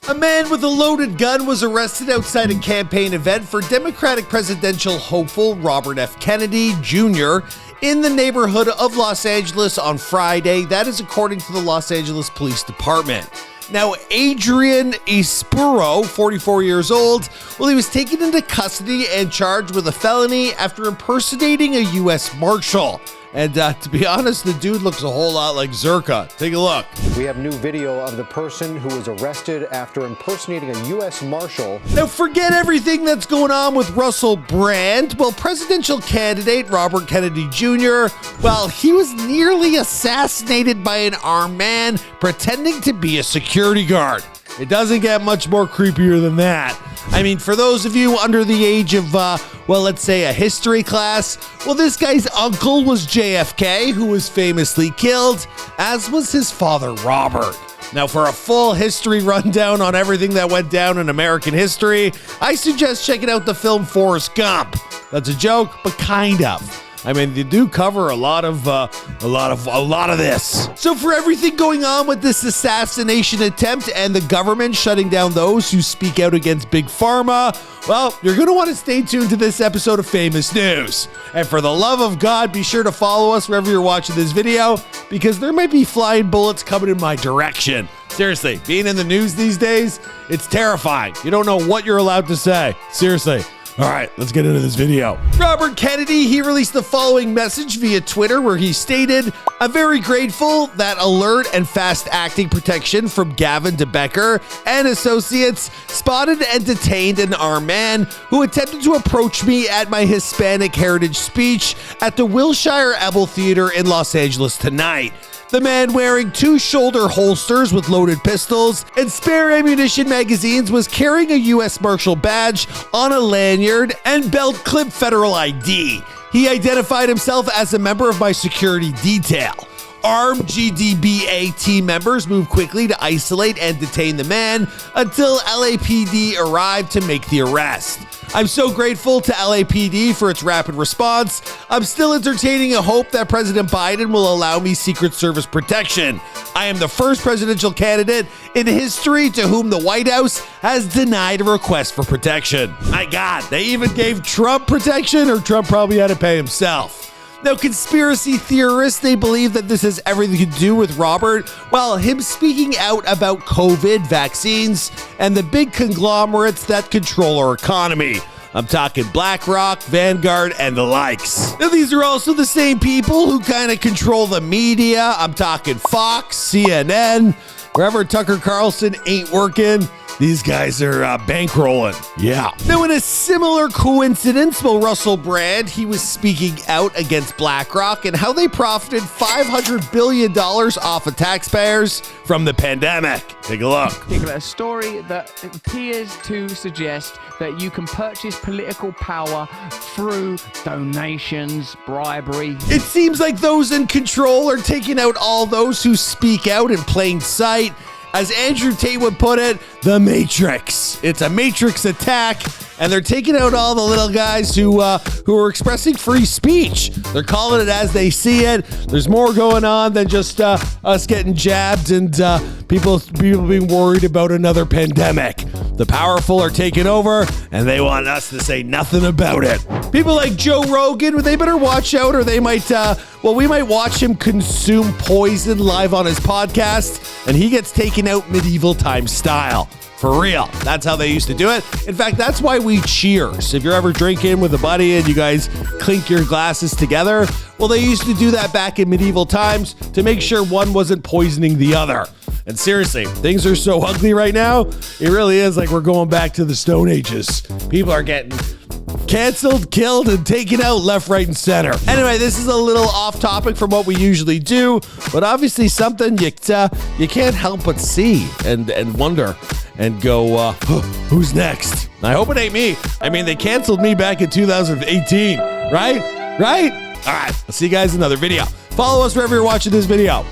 A man with a loaded gun was arrested outside a campaign event for Democratic presidential hopeful Robert F. Kennedy Jr. in the neighborhood of Los Angeles on Friday. That is according to the Los Angeles Police Department. Now, Adrian Espuro, 44 years old, well, he was taken into custody and charged with a felony after impersonating a U.S. Marshal. And to be honest, the dude looks a whole lot like Zerka. Take a look. We have new video of the person who was arrested after impersonating a U.S. Marshal. Now, forget everything that's going on with Russell Brand. Well, presidential candidate Robert Kennedy Jr., well, he was nearly assassinated by an armed man pretending to be a security guard. It doesn't get much more creepier than that. I mean, for those of you under the age of, well, let's say a history class, well, this guy's uncle was JFK, who was famously killed, as was his father, Robert. Now, for a full history rundown on everything that went down in American history, I suggest checking out the film Forrest Gump. That's a joke, but kind of. I mean, they do cover a lot of this. So for everything going on with this assassination attempt and the government shutting down those who speak out against Big Pharma, well, you're going to want to stay tuned to this episode of Famous News. And for the love of God, be sure to follow us wherever you're watching this video, because there might be flying bullets coming in my direction. Seriously, being in the news these days, it's terrifying. You don't know what you're allowed to say. Seriously. All right, let's get into this video. Robert Kennedy, he released the following message via Twitter where he stated, "I'm very grateful that alert and fast-acting protection from Gavin DeBecker and associates spotted and detained an armed man who attempted to approach me at my Hispanic heritage speech at the Wilshire Ebel Theater in Los Angeles tonight. The man wearing 2 shoulder holsters with loaded pistols and spare ammunition magazines was carrying a U.S. Marshal badge on a lanyard and belt clip federal ID. He identified himself as a member of my security detail. Armed GDBA team members moved quickly to isolate and detain the man until LAPD arrived to make the arrest. I'm so grateful to LAPD for its rapid response. I'm still entertaining a hope that President Biden will allow me Secret Service protection. I am the first presidential candidate in history to whom the White House has denied a request for protection." My God, they even gave Trump protection, or Trump probably had to pay himself. Now, conspiracy theorists, they believe that this has everything to do with Robert, well, him speaking out about COVID vaccines and the big conglomerates that control our economy. I'm talking BlackRock, Vanguard, and the likes. Now, these are also the same people who kind of control the media. I'm talking Fox, CNN, wherever Tucker Carlson ain't working. These guys are bankrolling. Yeah. Now, in a similar coincidence, well, Russell Brand, he was speaking out against BlackRock and how they profited $500 billion off of taxpayers from the pandemic. Take a look. A story that appears to suggest that you can purchase political power through donations, bribery. It seems like those in control are taking out all those who speak out in plain sight. As Andrew Tate would put it, the Matrix. It's a Matrix attack, and they're taking out all the little guys who are expressing free speech. They're calling it as they see it. There's more going on than just us getting jabbed and people being worried about another pandemic. The powerful are taking over, and they want us to say nothing about it. People like Joe Rogan, they better watch out, or they might, we might watch him consume poison live on his podcast, and he gets taken out medieval time style. For real. That's how they used to do it. In fact, that's why we cheers. If you're ever drinking with a buddy and you guys clink your glasses together, well, they used to do that back in medieval times to make sure one wasn't poisoning the other. And seriously, things are so ugly right now, it really is like we're going back to the Stone Ages. People are getting canceled, killed, and taken out left, right, and center. Anyway, this is a little off topic from what we usually do, but obviously something you can't help but see and wonder and go, who's next? I hope it ain't me. I mean, they canceled me back in 2018, right? All right, I'll see you guys in another video. Follow us wherever you're watching this video.